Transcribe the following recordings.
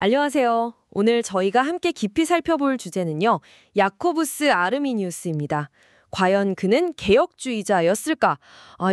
안녕하세요. 오늘 저희가 함께 깊이 살펴볼 주제는요. 야코부스 아르미니우스입니다. 과연 그는 개혁주의자였을까?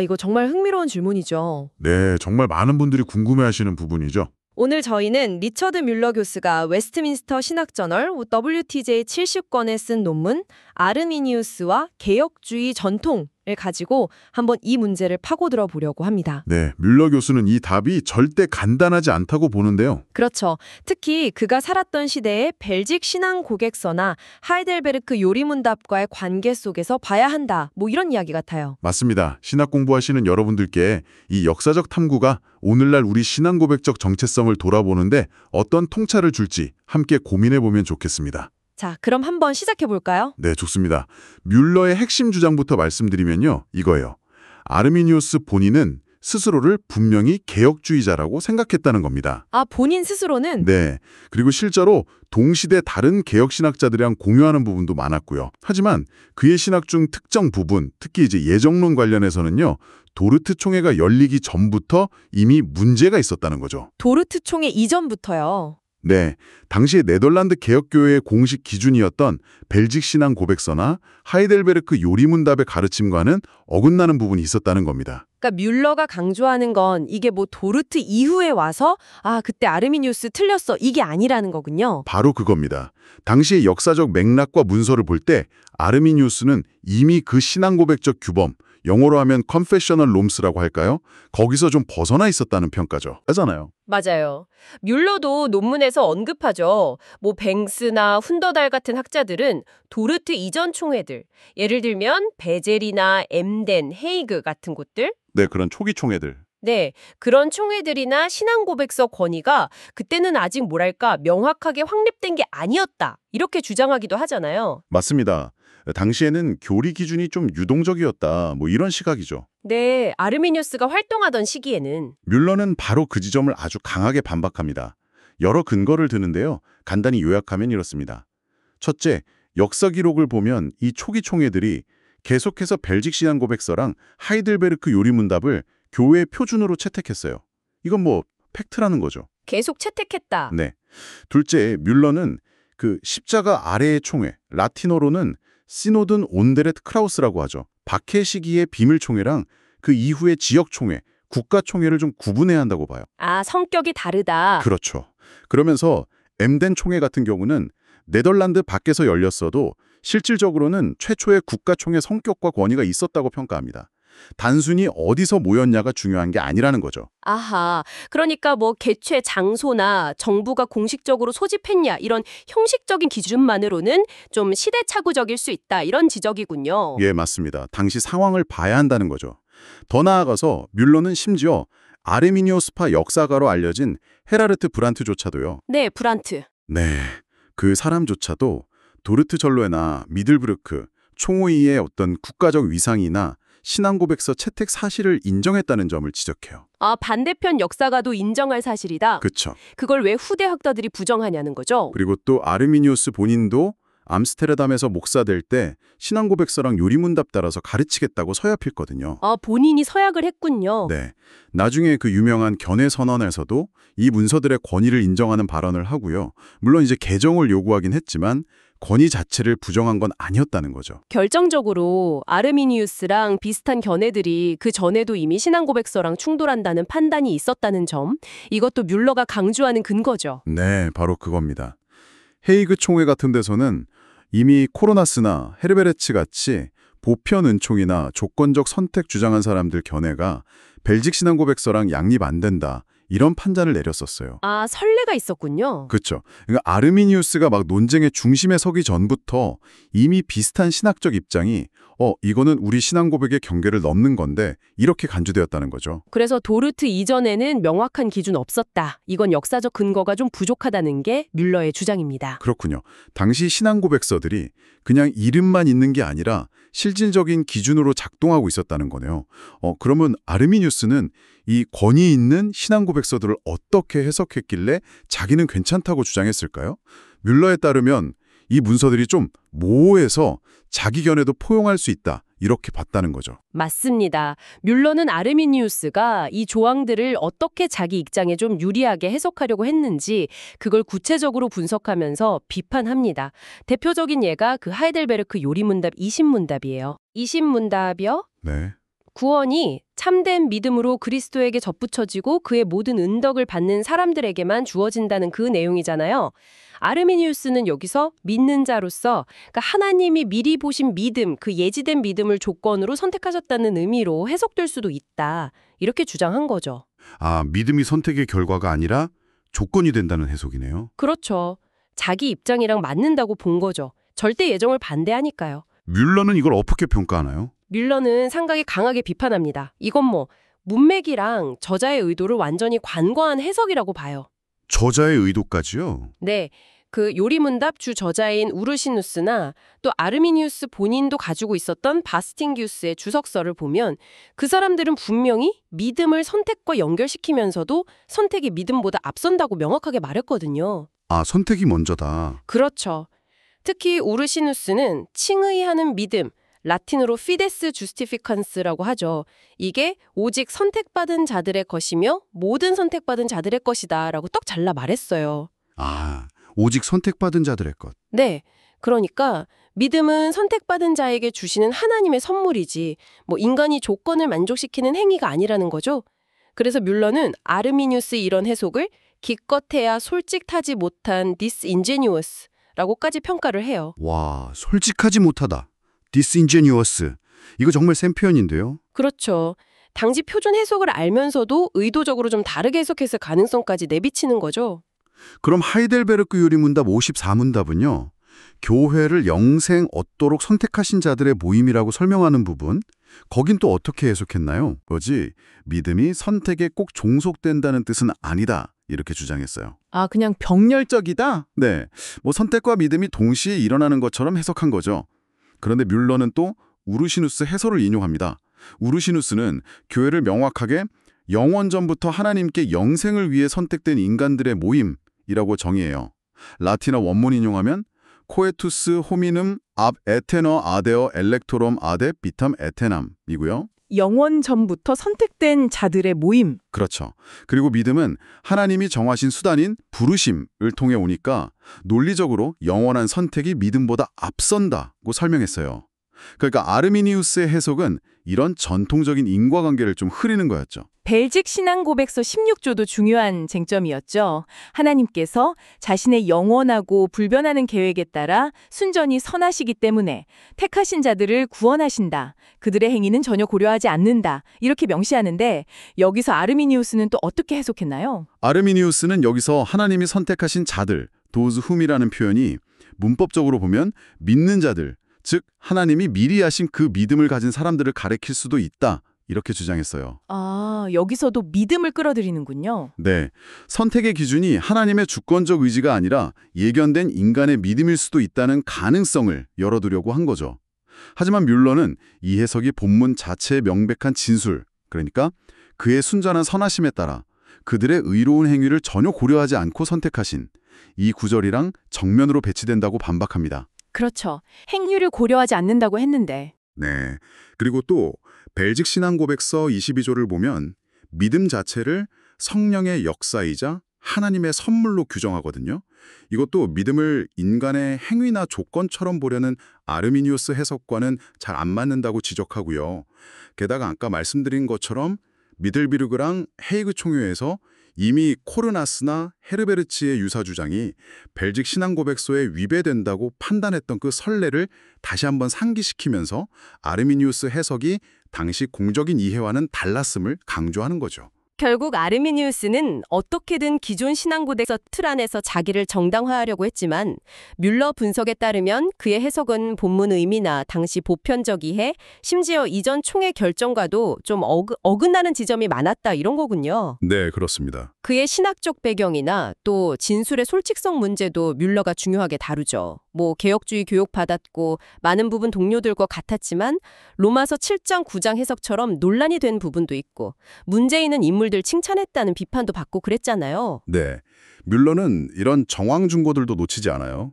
이거 정말 흥미로운 질문이죠. 네, 정말 많은 분들이 궁금해하시는 부분이죠. 오늘 저희는 리처드 뮬러 교수가 웨스트민스터 신학저널 WTJ 70권에 쓴 논문 아르미니우스와 개혁주의 전통을 가지고 한번 이 문제를 파고들어 보려고 합니다. 네, 뮬러 교수는 이 답이 절대 간단하지 않다고 보는데요. 그렇죠. 특히 그가 살았던 시대의 벨직 신앙 고객서나 하이델베르크 요리문답과의 관계 속에서 봐야 한다. 이런 이야기 같아요. 맞습니다. 신학 공부하시는 여러분들께 이 역사적 탐구가 오늘날 우리 신앙 고백적 정체성을 돌아보는데 어떤 통찰을 줄지 함께 고민해보면 좋겠습니다. 자, 그럼 한번 시작해 볼까요? 네, 좋습니다. 뮬러의 핵심 주장부터 말씀드리면요. 이거예요. 아르미니우스 본인은 스스로를 분명히 개혁주의자라고 생각했다는 겁니다. 본인 스스로는 네, 그리고 실제로 동시대 다른 개혁신학자들이랑 공유하는 부분도 많았고요. 하지만 그의 신학 중 특정 부분, 특히 이제 예정론 관련해서는요. 도르트 총회가 열리기 전부터 이미 문제가 있었다는 거죠. 도르트 총회 이전부터요. 네, 당시에 네덜란드 개혁교회의 공식 기준이었던 벨직 신앙 고백서나 하이델베르크 요리문답의 가르침과는 어긋나는 부분이 있었다는 겁니다. 그러니까 뮬러가 강조하는 건 이게 도르트 이후에 와서 그때 아르미니우스 틀렸어. 이게 아니라는 거군요. 바로 그겁니다. 당시의 역사적 맥락과 문서를 볼 때 아르미니우스는 이미 그 신앙 고백적 규범, 영어로 하면 confessional norms라고 할까요? 거기서 좀 벗어나 있었다는 평가죠. 하잖아요. 맞아요. 뮬러도 논문에서 언급하죠. 뱅스나 훈더달 같은 학자들은 도르트 이전 총회들, 예를 들면 베젤이나 엠덴, 헤이그 같은 곳들, 네, 그런 초기 총회들. 네, 그런 총회들이나 신앙고백서 권위가 그때는 아직 명확하게 확립된 게 아니었다. 이렇게 주장하기도 하잖아요. 맞습니다. 당시에는 교리 기준이 좀 유동적이었다. 이런 시각이죠. 네, 아르미니우스가 활동하던 시기에는 뮬러는 바로 그 지점을 아주 강하게 반박합니다. 여러 근거를 드는데요. 간단히 요약하면 이렇습니다. 첫째, 역사 기록을 보면 이 초기 총회들이 계속해서 벨직 신앙 고백서랑 하이델베르크 요리문답을 교회의 표준으로 채택했어요. 이건 팩트라는 거죠. 계속 채택했다. 네. 둘째, 뮬러는 그 십자가 아래의 총회, 라틴어로는 시노든 온데렛 크라우스라고 하죠. 박해 시기의 비밀총회랑 그 이후의 지역총회, 국가총회를 좀 구분해야 한다고 봐요. 성격이 다르다. 그렇죠. 그러면서 엠덴 총회 같은 경우는 네덜란드 밖에서 열렸어도 실질적으로는 최초의 국가총회 성격과 권위가 있었다고 평가합니다. 단순히 어디서 모였냐가 중요한 게 아니라는 거죠. 아하, 그러니까 개최 장소나 정부가 공식적으로 소집했냐 이런 형식적인 기준만으로는 좀 시대착오적일 수 있다 이런 지적이군요. 예, 맞습니다. 당시 상황을 봐야 한다는 거죠. 더 나아가서 뮬러는 심지어 아르미니우스파 역사가로 알려진 헤라르트 브란트조차도요. 네, 브란트. 네, 그 사람조차도 도르트 전로회나 미들브르크, 총회의 어떤 국가적 위상이나 신앙고백서 채택 사실을 인정했다는 점을 지적해요. 반대편 역사가도 인정할 사실이다. 그렇죠. 그걸 왜 후대 학자들이 부정하냐는 거죠. 그리고 또 아르미니우스 본인도 암스테르담에서 목사될 때 신앙고백서랑 요리문답 따라서 가르치겠다고 서약했거든요. 본인이 서약을 했군요. 네, 나중에 그 유명한 견해 선언에서도 이 문서들의 권위를 인정하는 발언을 하고요. 물론 이제 개정을 요구하긴 했지만 권위 자체를 부정한 건 아니었다는 거죠. 결정적으로 아르미니우스랑 비슷한 견해들이 그 전에도 이미 신앙고백서랑 충돌한다는 판단이 있었다는 점, 이것도 뮬러가 강조하는 근거죠. 네, 바로 그겁니다. 헤이그 총회 같은 데서는 이미 코로나스나 헤르베르츠 같이 보편 은총이나 조건적 선택 주장한 사람들 견해가 벨직 신앙고백서랑 양립 안 된다. 이런 판단을 내렸었어요. 선례가 있었군요. 그렇죠. 그러니까 아르미니우스가 논쟁의 중심에 서기 전부터 이미 비슷한 신학적 입장이 이거는 우리 신앙 고백의 경계를 넘는 건데 이렇게 간주되었다는 거죠. 그래서 도르트 이전에는 명확한 기준 없었다. 이건 역사적 근거가 좀 부족하다는 게 뮬러의 주장입니다. 그렇군요. 당시 신앙 고백서들이 그냥 이름만 있는 게 아니라 실질적인 기준으로 작동하고 있었다는 거네요. 그러면 아르미니우스는 이 권위 있는 신앙 고백서들을 어떻게 해석했길래 자기는 괜찮다고 주장했을까요? 뮬러에 따르면 이 문서들이 좀 모호해서 자기 견해도 포용할 수 있다. 이렇게 봤다는 거죠. 맞습니다. 뮬러는 아르미니우스가 이 조항들을 어떻게 자기 입장에 좀 유리하게 해석하려고 했는지 그걸 구체적으로 분석하면서 비판합니다. 대표적인 예가 그 하이델베르크 요리문답 20문답이에요. 20문답이요? 네. 구원이 참된 믿음으로 그리스도에게 접붙여지고 그의 모든 은덕을 받는 사람들에게만 주어진다는 그 내용이잖아요. 아르미니우스는 여기서 믿는 자로서 그러니까 하나님이 미리 보신 믿음, 그 예지된 믿음을 조건으로 선택하셨다는 의미로 해석될 수도 있다. 이렇게 주장한 거죠. 아, 믿음이 선택의 결과가 아니라 조건이 된다는 해석이네요. 그렇죠. 자기 입장이랑 맞는다고 본 거죠. 절대 예정을 반대하니까요. 뮬러는 이걸 어떻게 평가하나요? 뮬러는 상당히 강하게 비판합니다. 이건 뭐 문맥이랑 저자의 의도를 완전히 관과한 해석이라고 봐요. 저자의 의도까지요? 네, 그 요리문답 주 저자인 우르시누스나 또 아르미니우스 본인도 가지고 있었던 바스팅기우스의 주석서를 보면 그 사람들은 분명히 믿음을 선택과 연결시키면서도 선택이 믿음보다 앞선다고 명확하게 말했거든요. 아, 선택이 먼저다. 그렇죠. 특히 우르시누스는 칭의하는 믿음, 라틴어로 피데스 주스티피칸스라고 하죠. 이게 오직 선택받은 자들의 것이며 모든 선택받은 자들의 것이다 라고 떡 잘라 말했어요. 아, 오직 선택받은 자들의 것. 네, 그러니까 믿음은 선택받은 자에게 주시는 하나님의 선물이지 뭐 인간이 조건을 만족시키는 행위가 아니라는 거죠. 그래서 뮬러는 아르미니우스의 이런 해석을 기껏해야 솔직하지 못한 disingenuous라고까지 평가를 해요. 와, 솔직하지 못하다. disingenuous. 이거 정말 센 표현인데요. 그렇죠. 당시 표준 해석을 알면서도 의도적으로 좀 다르게 해석했을 가능성까지 내비치는 거죠. 그럼 하이델베르크 요리문답 54문답은요. 교회를 영생 얻도록 선택하신 자들의 모임이라고 설명하는 부분, 거긴 또 어떻게 해석했나요? 뭐지? 믿음이 선택에 꼭 종속된다는 뜻은 아니다. 이렇게 주장했어요. 아, 그냥 병렬적이다? 네, 뭐 선택과 믿음이 동시에 일어나는 것처럼 해석한 거죠. 그런데 뮬러는 또 우르시누스 해설을 인용합니다. 우르시누스는 교회를 명확하게 영원전부터 하나님께 영생을 위해 선택된 인간들의 모임이라고 정의해요. 라틴어 원문 인용하면 코에투스 호미눔 압 에테너 아데어 엘렉토롬 아데 비탐 에테남이고요. 영원 전부터 선택된 자들의 모임. 그렇죠. 그리고 믿음은 하나님이 정하신 수단인 부르심을 통해 오니까 논리적으로 영원한 선택이 믿음보다 앞선다고 설명했어요. 그러니까 아르미니우스의 해석은 이런 전통적인 인과관계를 좀 흐리는 거였죠. 벨직 신앙고백서 16조도 중요한 쟁점이었죠. 하나님께서 자신의 영원하고 불변하는 계획에 따라 순전히 선하시기 때문에 택하신 자들을 구원하신다. 그들의 행위는 전혀 고려하지 않는다. 이렇게 명시하는데 여기서 아르미니우스는 또 어떻게 해석했나요? 아르미니우스는 여기서 하나님이 선택하신 자들, those whom이라는 표현이 문법적으로 보면 믿는 자들, 즉 하나님이 미리 하신 그 믿음을 가진 사람들을 가리킬 수도 있다. 이렇게 주장했어요. 아, 여기서도 믿음을 끌어들이는군요. 네, 선택의 기준이 하나님의 주권적 의지가 아니라 예견된 인간의 믿음일 수도 있다는 가능성을 열어두려고 한 거죠. 하지만 뮬러는 이 해석이 본문 자체의 명백한 진술, 그러니까 그의 순전한 선하심에 따라 그들의 의로운 행위를 전혀 고려하지 않고 선택하신 이 구절이랑 정면으로 배치된다고 반박합니다. 그렇죠. 행위를 고려하지 않는다고 했는데. 네, 그리고 또 벨직 신앙고백서 22조를 보면 믿음 자체를 성령의 역사이자 하나님의 선물로 규정하거든요. 이것도 믿음을 인간의 행위나 조건처럼 보려는 아르미니우스 해석과는 잘 안 맞는다고 지적하고요. 게다가 아까 말씀드린 것처럼 미들비르그랑 헤이그 총회에서 이미 코르나스나 헤르베르치의 유사 주장이 벨직 신앙고백서에 위배된다고 판단했던 그 선례를 다시 한번 상기시키면서 아르미니우스 해석이 당시 공적인 이해와는 달랐음을 강조하는 거죠. 결국 아르미니우스는 어떻게든 기존 신앙고백서 틀 안에서 자기를 정당화하려고 했지만 뮬러 분석에 따르면 그의 해석은 본문 의미나 당시 보편적 이해, 심지어 이전 총회 결정과도 좀 어긋나는 지점이 많았다 이런 거군요. 네, 그렇습니다. 그의 신학적 배경이나 또 진술의 솔직성 문제도 뮬러가 중요하게 다루죠. 뭐 개혁주의 교육받았고 많은 부분 동료들과 같았지만 로마서 7장 9장 해석처럼 논란이 된 부분도 있고 문제 있는 인물들 칭찬했다는 비판도 받고 그랬잖아요. 네, 뮬러는 이런 정황 증거들도 놓치지 않아요.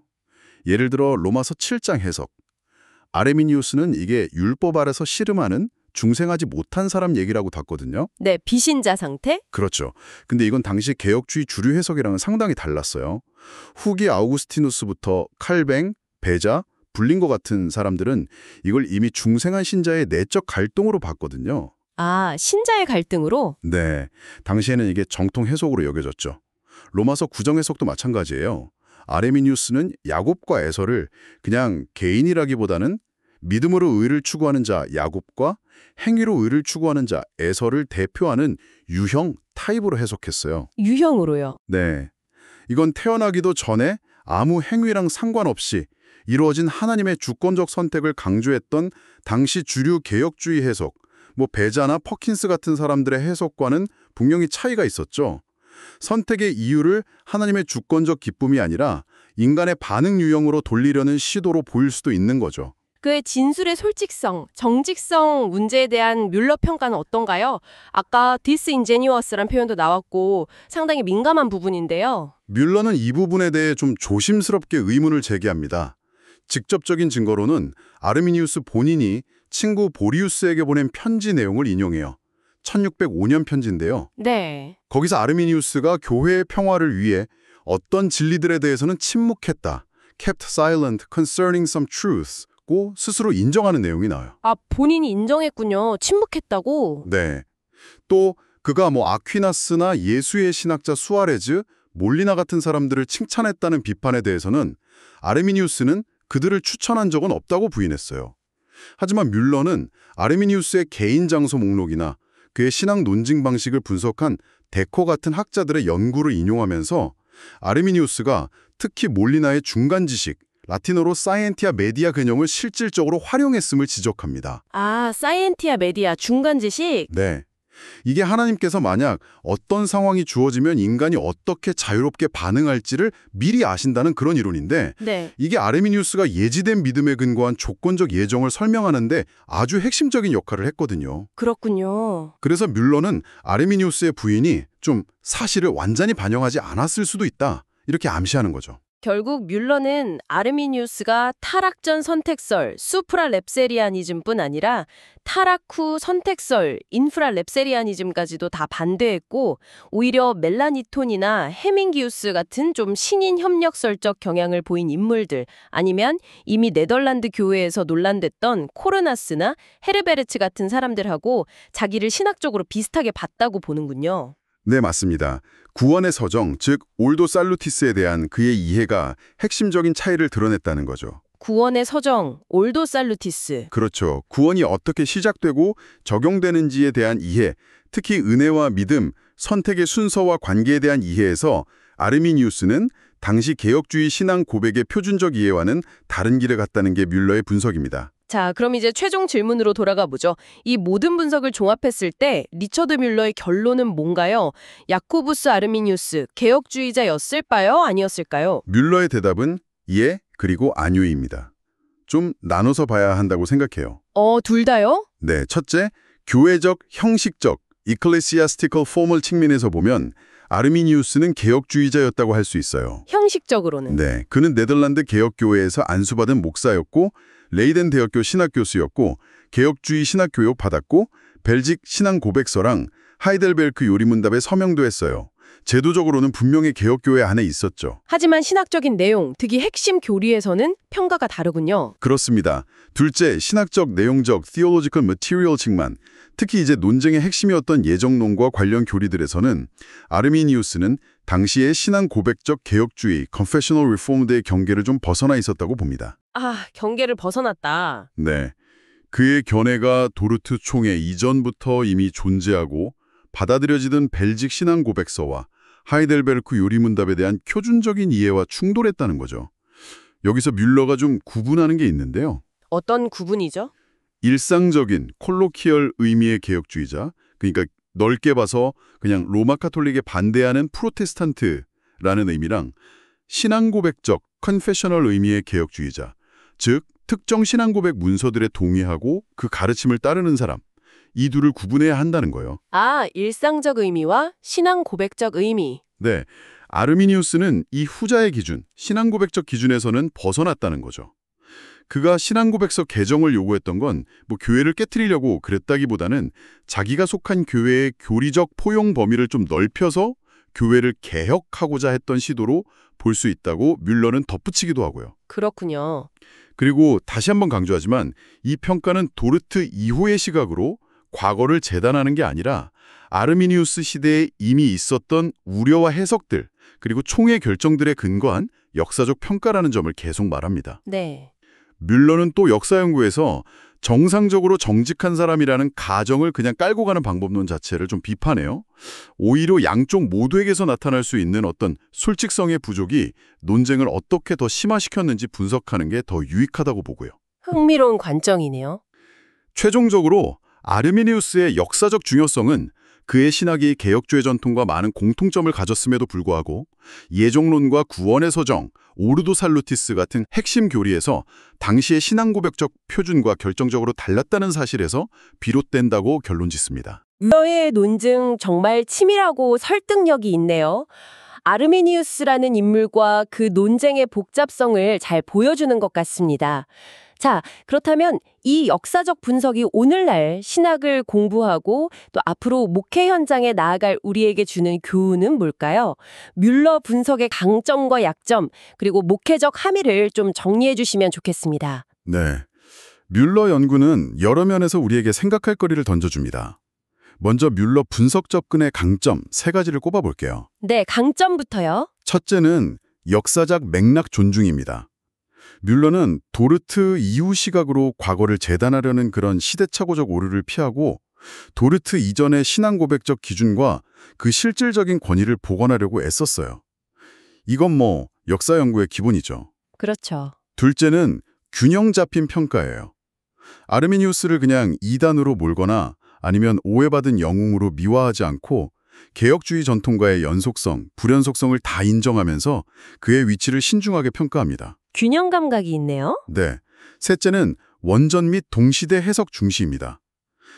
예를 들어 로마서 7장 해석. 아르미니우스는 이게 율법 아래서 씨름하는 중생하지 못한 사람 얘기라고 봤거든요. 네, 비신자 상태? 그렇죠. 근데 이건 당시 개혁주의 주류 해석이랑은 상당히 달랐어요. 후기 아우구스티누스부터 칼뱅, 베자, 불린거 같은 사람들은 이걸 이미 중생한 신자의 내적 갈등으로 봤거든요. 아, 신자의 갈등으로? 네, 당시에는 이게 정통 해석으로 여겨졌죠. 로마서 구정 해석도 마찬가지예요. 아르미니우스는 야곱과 에서를 그냥 개인이라기보다는 믿음으로 의를 추구하는 자 야곱과 행위로 의를 추구하는 자 에서를 대표하는 유형, 타입으로 해석했어요. 유형으로요. 네, 이건 태어나기도 전에 아무 행위랑 상관없이 이루어진 하나님의 주권적 선택을 강조했던 당시 주류 개혁주의 해석, 베자나 퍼킨스 같은 사람들의 해석과는 분명히 차이가 있었죠. 선택의 이유를 하나님의 주권적 기쁨이 아니라 인간의 반응 유형으로 돌리려는 시도로 보일 수도 있는 거죠. 그의 진술의 솔직성, 정직성 문제에 대한 뮬러 평가는 어떤가요? 아까 disingenuous란 표현도 나왔고 상당히 민감한 부분인데요. 뮬러는 이 부분에 대해 좀 조심스럽게 의문을 제기합니다. 직접적인 증거로는 아르미니우스 본인이 친구 보리우스에게 보낸 편지 내용을 인용해요. 1605년 편지인데요. 네. 거기서 아르미니우스가 교회의 평화를 위해 어떤 진리들에 대해서는 침묵했다. kept silent concerning some truths. 고 스스로 인정하는 내용이 나와요. 아, 본인이 인정했군요. 침묵했다고? 네. 또 그가 아퀴나스나 예수의 신학자 수아레즈, 몰리나 같은 사람들을 칭찬했다는 비판에 대해서는 아르미니우스는 그들을 추천한 적은 없다고 부인했어요. 하지만 뮬러는 아르미니우스의 개인 장소 목록이나 그의 신학 논증 방식을 분석한 데코 같은 학자들의 연구를 인용하면서 아르미니우스가 특히 몰리나의 중간 지식, 라틴어로 사이엔티아 메디아 개념을 실질적으로 활용했음을 지적합니다. 아, 사이엔티아 메디아 중간 지식? 네. 이게 하나님께서 만약 어떤 상황이 주어지면 인간이 어떻게 자유롭게 반응할지를 미리 아신다는 그런 이론인데 네. 이게 아르미니우스가 예지된 믿음에 근거한 조건적 예정을 설명하는데 아주 핵심적인 역할을 했거든요. 그렇군요. 그래서 뮬러는 아르미니우스의 부인이 좀 사실을 완전히 반영하지 않았을 수도 있다. 이렇게 암시하는 거죠. 결국 뮬러는 아르미니우스가 타락 전 선택설, 수프라랩세리아니즘뿐 아니라 타락 후 선택설, 인프라랩세리아니즘까지도 다 반대했고 오히려 멜라니톤이나 헤밍기우스 같은 좀 신인 협력설적 경향을 보인 인물들 아니면 이미 네덜란드 교회에서 논란됐던 코르나스나 헤르베르츠 같은 사람들하고 자기를 신학적으로 비슷하게 봤다고 보는군요. 네, 맞습니다. 구원의 서정, 즉 올도 살루티스에 대한 그의 이해가 핵심적인 차이를 드러냈다는 거죠. 구원의 서정, 올도 살루티스. 그렇죠. 구원이 어떻게 시작되고 적용되는지에 대한 이해, 특히 은혜와 믿음, 선택의 순서와 관계에 대한 이해에서 아르미니우스는 당시 개혁주의 신앙 고백의 표준적 이해와는 다른 길을 갔다는 게 뮬러의 분석입니다. 자, 그럼 이제 최종 질문으로 돌아가 보죠. 이 모든 분석을 종합했을 때 리처드 뮬러의 결론은 뭔가요? 야코부스 아르미니우스, 개혁주의자였을까요? 아니었을까요? 뮬러의 대답은 예, 그리고 아니오입니다. 좀 나눠서 봐야 한다고 생각해요. 둘 다요? 네, 첫째, 교회적, 형식적, ecclesiastical formal 측면에서 보면 아르미니우스는 개혁주의자였다고 할 수 있어요. 형식적으로는. 네, 그는 네덜란드 개혁교회에서 안수받은 목사였고 레이덴 대학교 신학교수였고 개혁주의 신학교육 받았고 벨직 신앙 고백서랑 하이델베르크 요리문답에 서명도 했어요. 제도적으로는 분명히 개혁교회 안에 있었죠. 하지만 신학적인 내용, 특히 핵심 교리에서는 평가가 다르군요. 그렇습니다. 둘째, 신학적, 내용적, theological material 측만, 특히 이제 논쟁의 핵심이었던 예정론과 관련 교리들에서는 아르미니우스는 당시의 신앙 고백적 개혁주의, confessional reform의 경계를 좀 벗어나 있었다고 봅니다. 아, 경계를 벗어났다. 네, 그의 견해가 도르트 총회 이전부터 이미 존재하고 받아들여지던 벨직 신앙 고백서와 하이델베르크 요리문답에 대한 표준적인 이해와 충돌했다는 거죠. 여기서 뮬러가 좀 구분하는 게 있는데요. 어떤 구분이죠? 일상적인 콜로키얼 의미의 개혁주의자, 그러니까 넓게 봐서 그냥 로마 카톨릭에 반대하는 프로테스탄트라는 의미랑 신앙 고백적 컨페셔널 의미의 개혁주의자, 즉 특정 신앙 고백 문서들에 동의하고 그 가르침을 따르는 사람, 이 둘을 구분해야 한다는 거예요. 아, 일상적 의미와 신앙 고백적 의미. 네, 아르미니우스는 이 후자의 기준, 신앙 고백적 기준에서는 벗어났다는 거죠. 그가 신앙고백서 개정을 요구했던 건 뭐 교회를 깨트리려고 그랬다기보다는 자기가 속한 교회의 교리적 포용 범위를 좀 넓혀서 교회를 개혁하고자 했던 시도로 볼 수 있다고 뮬러는 덧붙이기도 하고요. 그렇군요. 그리고 다시 한번 강조하지만 이 평가는 도르트 이후의 시각으로 과거를 재단하는 게 아니라 아르미니우스 시대에 이미 있었던 우려와 해석들, 그리고 총회 결정들에 근거한 역사적 평가라는 점을 계속 말합니다. 네. 뮬러는 또 역사 연구에서 정상적으로 정직한 사람이라는 가정을 그냥 깔고 가는 방법론 자체를 좀 비판해요. 오히려 양쪽 모두에게서 나타날 수 있는 어떤 솔직성의 부족이 논쟁을 어떻게 더 심화시켰는지 분석하는 게 더 유익하다고 보고요. 흥미로운 관점이네요. 최종적으로 아르미니우스의 역사적 중요성은 그의 신학이 개혁주의 전통과 많은 공통점을 가졌음에도 불구하고 예정론과 구원의 서정, 오르도 살루티스 같은 핵심 교리에서 당시의 신앙고백적 표준과 결정적으로 달랐다는 사실에서 비롯된다고 결론짓습니다. 뮬러의 논증 정말 치밀하고 설득력이 있네요. 아르미니우스라는 인물과 그 논쟁의 복잡성을 잘 보여주는 것 같습니다. 자, 그렇다면 이 역사적 분석이 오늘날 신학을 공부하고 또 앞으로 목회 현장에 나아갈 우리에게 주는 교훈은 뭘까요? 뮬러 분석의 강점과 약점, 그리고 목회적 함의를 좀 정리해 주시면 좋겠습니다. 네, 뮬러 연구는 여러 면에서 우리에게 생각할 거리를 던져줍니다. 먼저 뮬러 분석 접근의 강점 3가지를 꼽아볼게요. 네, 강점부터요. 첫째는 역사적 맥락 존중입니다. 뮬러는 도르트 이후 시각으로 과거를 재단하려는 그런 시대착오적 오류를 피하고 도르트 이전의 신앙고백적 기준과 그 실질적인 권위를 복원하려고 애썼어요. 이건 뭐 역사 연구의 기본이죠. 그렇죠. 둘째는 균형 잡힌 평가예요. 아르미니우스를 그냥 이단으로 몰거나 아니면 오해받은 영웅으로 미화하지 않고 개혁주의 전통과의 연속성, 불연속성을 다 인정하면서 그의 위치를 신중하게 평가합니다. 균형 감각이 있네요. 네. 셋째는 원전 및 동시대 해석 중시입니다.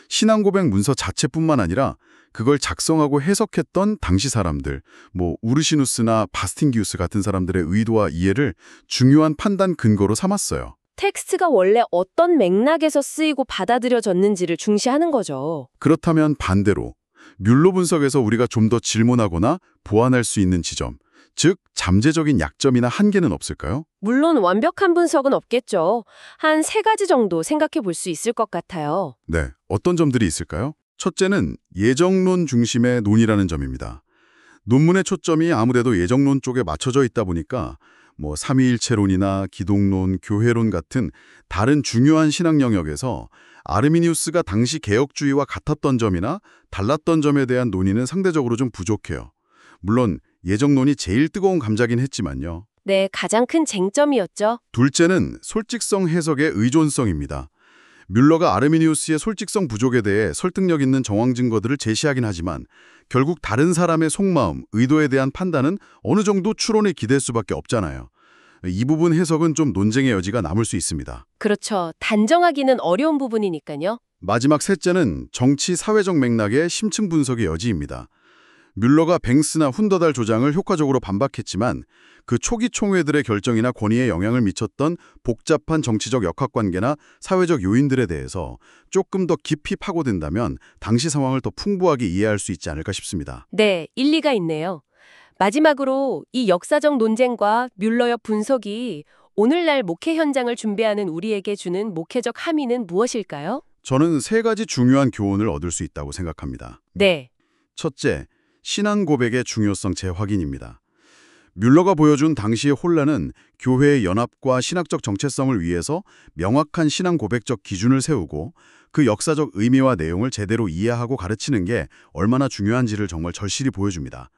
신앙고백 문서 자체뿐만 아니라 그걸 작성하고 해석했던 당시 사람들, 뭐 우르시누스나 바스팅기우스 같은 사람들의 의도와 이해를 중요한 판단 근거로 삼았어요. 텍스트가 원래 어떤 맥락에서 쓰이고 받아들여졌는지를 중시하는 거죠. 그렇다면 반대로 뮬러 분석에서 우리가 좀 더 질문하거나 보완할 수 있는 지점, 즉 잠재적인 약점이나 한계는 없을까요? 물론 완벽한 분석은 없겠죠. 한 3가지 정도 생각해 볼 수 있을 것 같아요. 네, 어떤 점들이 있을까요? 첫째는 예정론 중심의 논이라는 점입니다. 논문의 초점이 아무래도 예정론 쪽에 맞춰져 있다 보니까 뭐 삼위일체론이나 기독론, 교회론 같은 다른 중요한 신학 영역에서 아르미니우스가 당시 개혁주의와 같았던 점이나 달랐던 점에 대한 논의는 상대적으로 좀 부족해요. 물론 예정론이 제일 뜨거운 감자긴 했지만요. 네, 가장 큰 쟁점이었죠. 둘째는 솔직성 해석의 의존성입니다. 뮬러가 아르미니우스의 솔직성 부족에 대해 설득력 있는 정황 증거들을 제시하긴 하지만 결국 다른 사람의 속마음, 의도에 대한 판단은 어느 정도 추론에 기댈 수밖에 없잖아요. 이 부분 해석은 좀 논쟁의 여지가 남을 수 있습니다. 그렇죠. 단정하기는 어려운 부분이니까요. 마지막 셋째는 정치 사회적 맥락의 심층 분석의 여지입니다. 뮬러가 뱅스나 훈더달 조장을 효과적으로 반박했지만 그 초기 총회들의 결정이나 권위에 영향을 미쳤던 복잡한 정치적 역학관계나 사회적 요인들에 대해서 조금 더 깊이 파고든다면 당시 상황을 더 풍부하게 이해할 수 있지 않을까 싶습니다. 네, 일리가 있네요. 마지막으로 이 역사적 논쟁과 뮬러의 분석이 오늘날 목회 현장을 준비하는 우리에게 주는 목회적 함의는 무엇일까요? 저는 3가지 중요한 교훈을 얻을 수 있다고 생각합니다. 네, 첫째, 신앙 고백의 중요성 재확인입니다. 뮬러가 보여준 당시의 혼란은 교회의 연합과 신학적 정체성을 위해서 명확한 신앙 고백적 기준을 세우고 그 역사적 의미와 내용을 제대로 이해하고 가르치는 게 얼마나 중요한지를 정말 절실히 보여줍니다.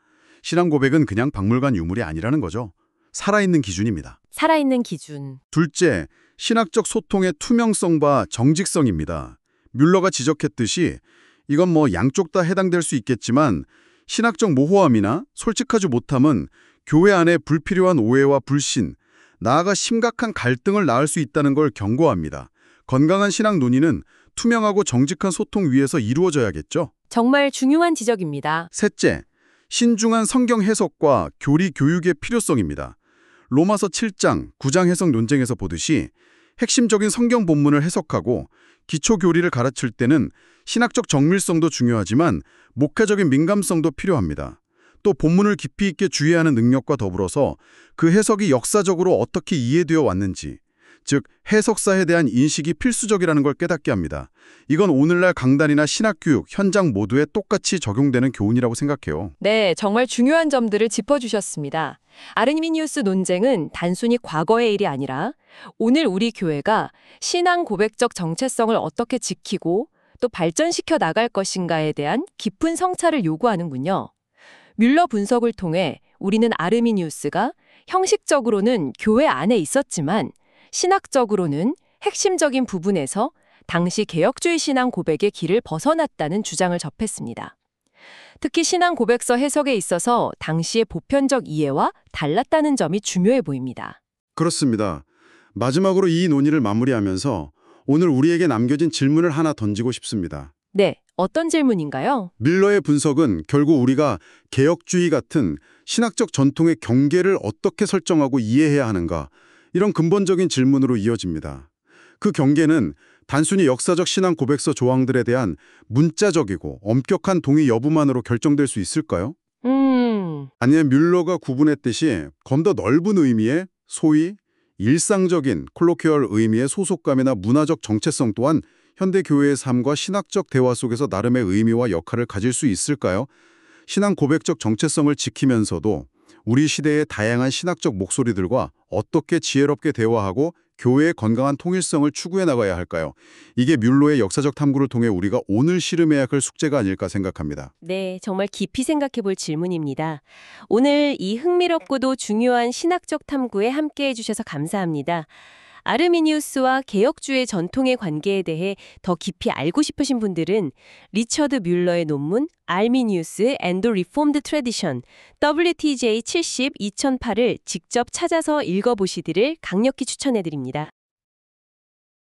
신앙 고백은 그냥 박물관 유물이 아니라는 거죠. 살아있는 기준입니다. 살아있는 기준. 둘째, 신학적 소통의 투명성과 정직성입니다. 뮬러가 지적했듯이 이건 뭐 양쪽 다 해당될 수 있겠지만 신학적 모호함이나 솔직하지 못함은 교회 안에 불필요한 오해와 불신, 나아가 심각한 갈등을 낳을 수 있다는 걸 경고합니다. 건강한 신학 논의는 투명하고 정직한 소통 위에서 이루어져야겠죠. 정말 중요한 지적입니다. 셋째, 신중한 성경 해석과 교리 교육의 필요성입니다. 로마서 7장, 9장 해석 논쟁에서 보듯이 핵심적인 성경 본문을 해석하고 기초 교리를 가르칠 때는 신학적 정밀성도 중요하지만 목회적인 민감성도 필요합니다. 또 본문을 깊이 있게 주의하는 능력과 더불어서 그 해석이 역사적으로 어떻게 이해되어 왔는지, 즉 해석사에 대한 인식이 필수적이라는 걸 깨닫게 합니다. 이건 오늘날 강단이나 신학교육, 현장 모두에 똑같이 적용되는 교훈이라고 생각해요. 네, 정말 중요한 점들을 짚어주셨습니다. 아르미니우스 논쟁은 단순히 과거의 일이 아니라 오늘 우리 교회가 신앙 고백적 정체성을 어떻게 지키고 또 발전시켜 나갈 것인가에 대한 깊은 성찰을 요구하는군요. 뮬러 분석을 통해 우리는 아르미니우스가 형식적으로는 교회 안에 있었지만 신학적으로는 핵심적인 부분에서 당시 개혁주의 신앙 고백의 길을 벗어났다는 주장을 접했습니다. 특히 신앙 고백서 해석에 있어서 당시의 보편적 이해와 달랐다는 점이 중요해 보입니다. 그렇습니다. 마지막으로 이 논의를 마무리하면서 오늘 우리에게 남겨진 질문을 하나 던지고 싶습니다. 네, 어떤 질문인가요? 밀러의 분석은 결국 우리가 개혁주의 같은 신학적 전통의 경계를 어떻게 설정하고 이해해야 하는가, 이런 근본적인 질문으로 이어집니다. 그 경계는 단순히 역사적 신앙 고백서 조항들에 대한 문자적이고 엄격한 동의 여부만으로 결정될 수 있을까요? 아니면 뮬러가 구분했듯이 건 더 넓은 의미의, 소위 일상적인 콜로퀴얼 의미의 소속감이나 문화적 정체성 또한 현대 교회의 삶과 신학적 대화 속에서 나름의 의미와 역할을 가질 수 있을까요? 신앙 고백적 정체성을 지키면서도 우리 시대의 다양한 신학적 목소리들과 어떻게 지혜롭게 대화하고 교회의 건강한 통일성을 추구해 나가야 할까요? 이게 뮬러의 역사적 탐구를 통해 우리가 오늘 씨름해야 할 숙제가 아닐까 생각합니다. 네, 정말 깊이 생각해 볼 질문입니다. 오늘 이 흥미롭고도 중요한 신학적 탐구에 함께해 주셔서 감사합니다. 아르미니우스와 개혁주의 전통의 관계에 대해 더 깊이 알고 싶으신 분들은 리처드 뮬러의 논문 Arminius and the Reformed Tradition WTJ 70-2008을 직접 찾아서 읽어보시기를 강력히 추천해드립니다.